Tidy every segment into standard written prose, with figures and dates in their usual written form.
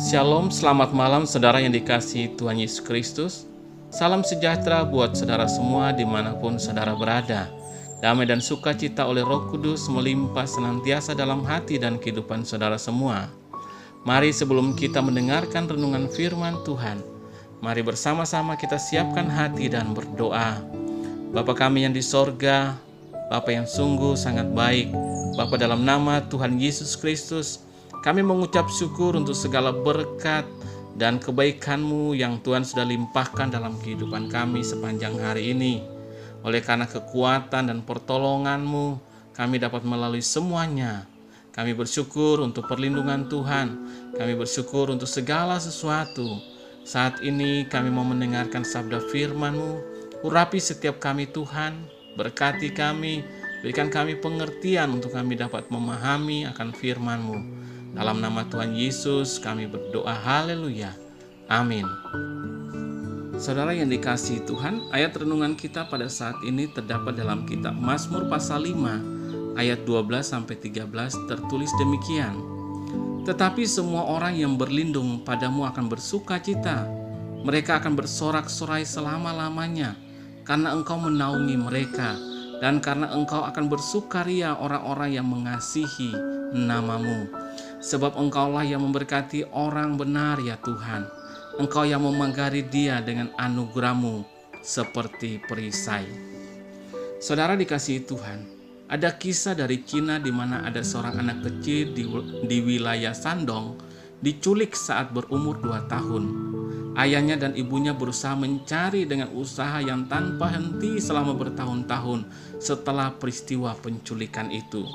Shalom, selamat malam saudara yang dikasihi Tuhan Yesus Kristus. Salam sejahtera buat saudara semua dimanapun saudara berada. Damai dan sukacita oleh Roh Kudus melimpah senantiasa dalam hati dan kehidupan saudara semua. Mari sebelum kita mendengarkan renungan firman Tuhan, mari bersama-sama kita siapkan hati dan berdoa. Bapa kami yang di sorga, Bapa yang sungguh sangat baik, Bapa dalam nama Tuhan Yesus Kristus, kami mengucap syukur untuk segala berkat dan kebaikan-Mu yang Tuhan sudah limpahkan dalam kehidupan kami sepanjang hari ini. Oleh karena kekuatan dan pertolongan-Mu, kami dapat melalui semuanya. Kami bersyukur untuk perlindungan Tuhan. Kami bersyukur untuk segala sesuatu. Saat ini kami mau mendengarkan sabda firman-Mu. Urapi setiap kami Tuhan, berkati kami, berikan kami pengertian untuk kami dapat memahami akan firman-Mu. Dalam nama Tuhan Yesus kami berdoa, haleluya, amin. Saudara yang dikasihi Tuhan, ayat renungan kita pada saat ini terdapat dalam kitab Mazmur pasal 5 ayat 12-13 tertulis demikian. Tetapi semua orang yang berlindung padamu akan bersuka cita, mereka akan bersorak-sorai selama-lamanya, karena Engkau menaungi mereka, dan karena Engkau akan bersukaria orang-orang yang mengasihi nama-Mu. Sebab Engkaulah yang memberkati orang benar ya Tuhan. Engkau yang memagari dia dengan anugerah-Mu seperti perisai. Saudara dikasihi Tuhan, ada kisah dari Cina di mana ada seorang anak kecil di wilayah Shandong diculik saat berumur 2 tahun. Ayahnya dan ibunya berusaha mencari dengan usaha yang tanpa henti selama bertahun-tahun setelah peristiwa penculikan itu.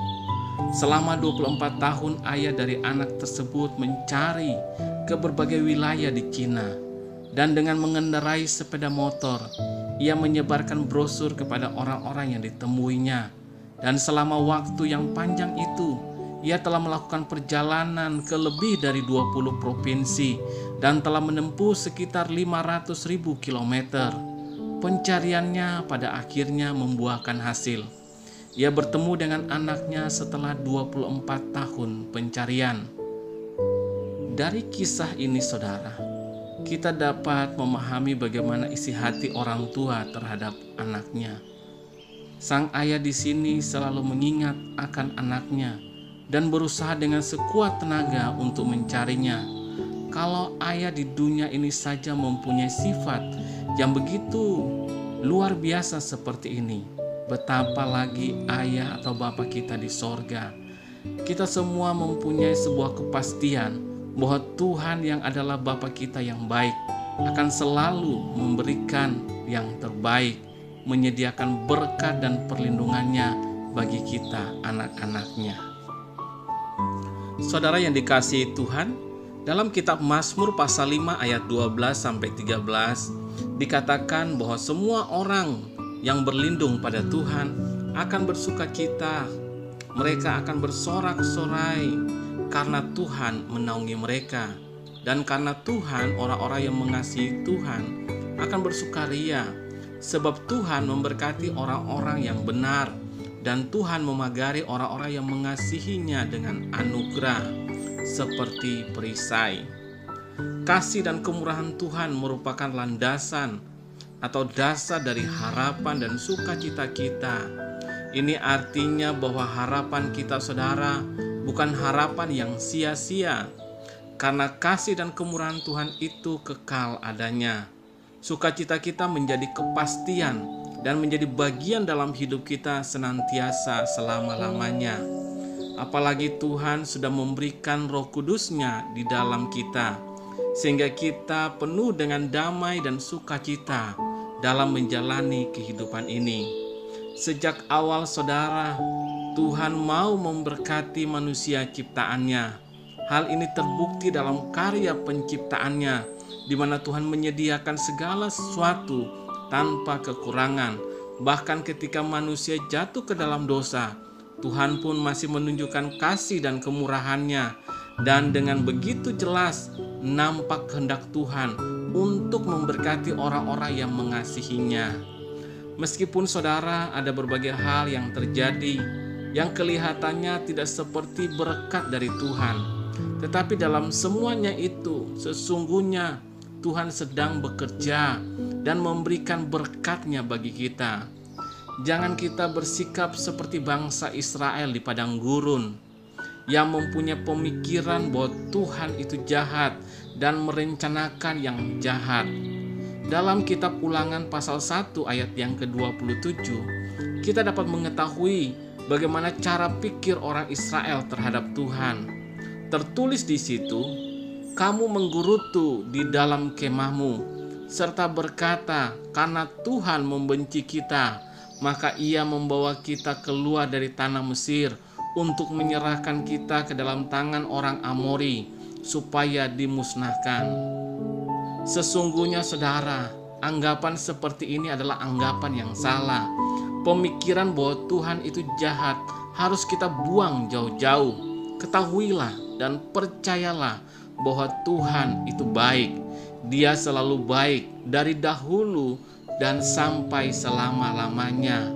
Selama 24 tahun ayah dari anak tersebut mencari ke berbagai wilayah di Cina, dan dengan mengendarai sepeda motor, ia menyebarkan brosur kepada orang-orang yang ditemuinya. Dan selama waktu yang panjang itu, ia telah melakukan perjalanan ke lebih dari 20 provinsi dan telah menempuh sekitar 500.000 kilometer. Pencariannya pada akhirnya membuahkan hasil. Ia bertemu dengan anaknya setelah 24 tahun pencarian. Dari kisah ini saudara, kita dapat memahami bagaimana isi hati orang tua terhadap anaknya. Sang ayah di sini selalu mengingat akan anaknya dan berusaha dengan sekuat tenaga untuk mencarinya. Kalau ayah di dunia ini saja mempunyai sifat yang begitu luar biasa seperti ini, betapa lagi ayah atau bapa kita di sorga. Kita semua mempunyai sebuah kepastian bahwa Tuhan yang adalah bapa kita yang baik akan selalu memberikan yang terbaik, menyediakan berkat dan perlindungannya bagi kita anak-anaknya. Saudara yang dikasihi Tuhan, dalam kitab Mazmur pasal 5 ayat 12-13 dikatakan bahwa semua orang yang berlindung pada Tuhan akan bersuka cita. Mereka akan bersorak-sorai karena Tuhan menaungi mereka. Dan karena Tuhan, orang-orang yang mengasihi Tuhan akan bersukaria. Sebab Tuhan memberkati orang-orang yang benar, dan Tuhan memagari orang-orang yang mengasihinya dengan anugerah seperti perisai. Kasih dan kemurahan Tuhan merupakan landasan atau dasar dari harapan dan sukacita kita. Ini artinya bahwa harapan kita saudara bukan harapan yang sia-sia, karena kasih dan kemurahan Tuhan itu kekal adanya. Sukacita kita menjadi kepastian dan menjadi bagian dalam hidup kita senantiasa selama-lamanya. Apalagi Tuhan sudah memberikan Roh Kudus-Nya di dalam kita, sehingga kita penuh dengan damai dan sukacita dalam menjalani kehidupan ini. Sejak awal saudara, Tuhan mau memberkati manusia ciptaannya. Hal ini terbukti dalam karya penciptaannya, di mana Tuhan menyediakan segala sesuatu tanpa kekurangan. Bahkan ketika manusia jatuh ke dalam dosa, Tuhan pun masih menunjukkan kasih dan kemurahan-Nya. Dan dengan begitu jelas nampak kehendak Tuhan untuk memberkati orang-orang yang mengasihinya. Meskipun saudara ada berbagai hal yang terjadi yang kelihatannya tidak seperti berkat dari Tuhan, Tetapi dalam semuanya itu, sesungguhnya Tuhan sedang bekerja dan memberikan berkat-Nya bagi kita. Jangan kita bersikap seperti bangsa Israel di padang gurun yang mempunyai pemikiran bahwa Tuhan itu jahat dan merencanakan yang jahat. Dalam kitab Ulangan pasal 1 ayat yang ke-27, kita dapat mengetahui bagaimana cara pikir orang Israel terhadap Tuhan. Tertulis di situ, kamu menggerutu di dalam kemahmu, serta berkata, karena Tuhan membenci kita, maka Ia membawa kita keluar dari tanah Mesir untuk menyerahkan kita ke dalam tangan orang Amori, supaya dimusnahkan. Sesungguhnya saudara, anggapan seperti ini adalah anggapan yang salah. Pemikiran bahwa Tuhan itu jahat harus kita buang jauh-jauh. Ketahuilah dan percayalah bahwa Tuhan itu baik. Dia selalu baik dari dahulu dan sampai selama-lamanya.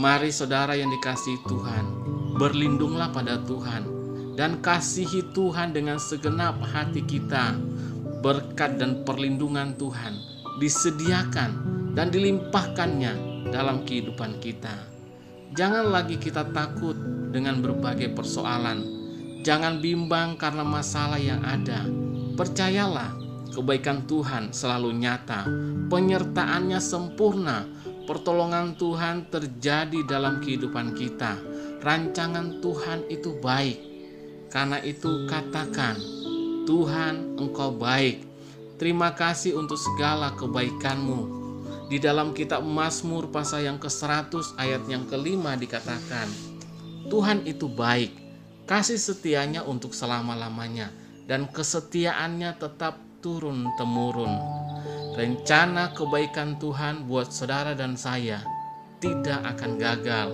Mari saudara yang dikasihi Tuhan, berlindunglah pada Tuhan dan kasihi Tuhan dengan segenap hati kita. Berkat dan perlindungan Tuhan disediakan dan dilimpahkannya dalam kehidupan kita. Jangan lagi kita takut dengan berbagai persoalan. Jangan bimbang karena masalah yang ada. Percayalah, kebaikan Tuhan selalu nyata, penyertaan-Nya sempurna, pertolongan Tuhan terjadi dalam kehidupan kita. Rancangan Tuhan itu baik. Karena itu katakan, Tuhan, Engkau baik. Terima kasih untuk segala kebaikan-Mu. Di dalam kitab Mazmur pasal yang ke-100 ayat yang ke-5 dikatakan, Tuhan itu baik, kasih setia-Nya untuk selama-lamanya, dan kesetiaan-Nya tetap turun-temurun. Rencana kebaikan Tuhan buat saudara dan saya tidak akan gagal,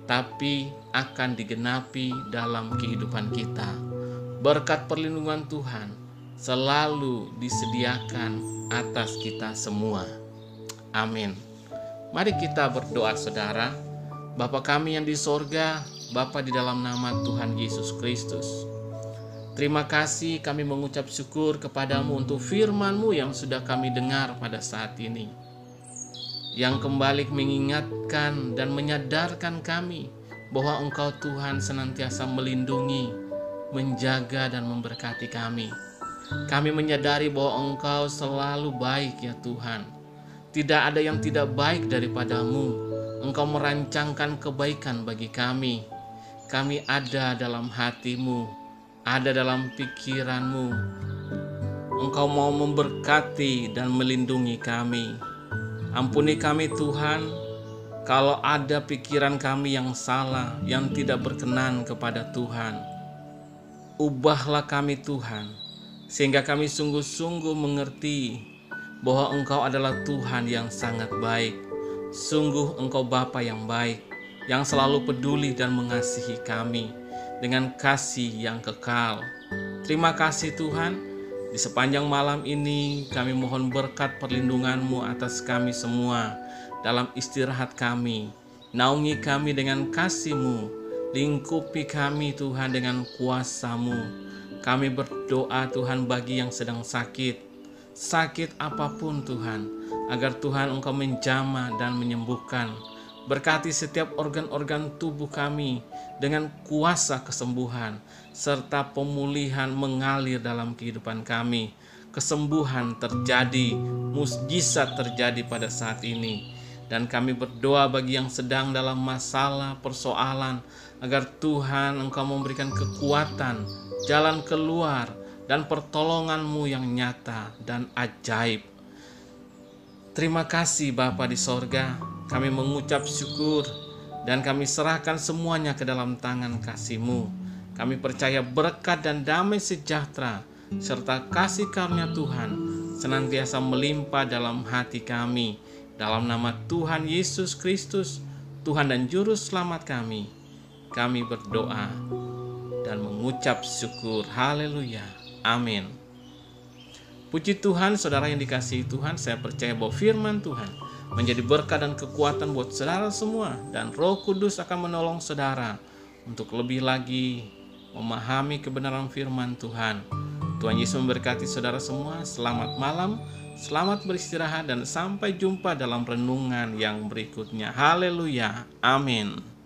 tapi akan digenapi dalam kehidupan kita. Berkat perlindungan Tuhan selalu disediakan atas kita semua. Amin. Mari kita berdoa saudara. Bapa kami yang di sorga, Bapa di dalam nama Tuhan Yesus Kristus, terima kasih kami mengucap syukur kepadamu untuk firman-Mu yang sudah kami dengar pada saat ini, yang kembali mengingatkan dan menyadarkan kami bahwa Engkau Tuhan senantiasa melindungi, menjaga dan memberkati kami. Kami menyadari bahwa Engkau selalu baik ya Tuhan. Tidak ada yang tidak baik daripadamu. Engkau merancangkan kebaikan bagi kami. Kami ada dalam hati-Mu, ada dalam pikiran-Mu. Engkau mau memberkati dan melindungi kami. Ampuni kami Tuhan, kalau ada pikiran kami yang salah, yang tidak berkenan kepada Tuhan. Ubahlah kami Tuhan, sehingga kami sungguh-sungguh mengerti bahwa Engkau adalah Tuhan yang sangat baik. Sungguh Engkau Bapa yang baik, yang selalu peduli dan mengasihi kami dengan kasih yang kekal. Terima kasih Tuhan, di sepanjang malam ini kami mohon berkat perlindungan-Mu atas kami semua dalam istirahat kami. Naungi kami dengan kasih-Mu, lingkupi kami Tuhan dengan kuasa-Mu. Kami berdoa Tuhan bagi yang sedang sakit apapun Tuhan, agar Tuhan Engkau menjamah dan menyembuhkan. Berkati setiap organ-organ tubuh kami dengan kuasa kesembuhan, serta pemulihan mengalir dalam kehidupan kami. Kesembuhan terjadi, mukjizat terjadi pada saat ini. Dan kami berdoa bagi yang sedang dalam masalah, persoalan, agar Tuhan Engkau memberikan kekuatan, jalan keluar, dan pertolongan-Mu yang nyata dan ajaib. Terima kasih Bapa di sorga, kami mengucap syukur dan kami serahkan semuanya ke dalam tangan kasih-Mu. Kami percaya berkat dan damai sejahtera serta kasih karunia Tuhan senantiasa melimpah dalam hati kami. Dalam nama Tuhan Yesus Kristus, Tuhan dan Juru Selamat kami berdoa dan mengucap syukur. Haleluya. Amin. Puji Tuhan, saudara yang dikasihi Tuhan, saya percaya bahwa firman Tuhan menjadi berkat dan kekuatan buat saudara semua, dan Roh Kudus akan menolong saudara untuk lebih lagi memahami kebenaran firman Tuhan. Tuhan Yesus memberkati saudara semua. Selamat malam, selamat beristirahat, dan sampai jumpa dalam renungan yang berikutnya. Haleluya, amin.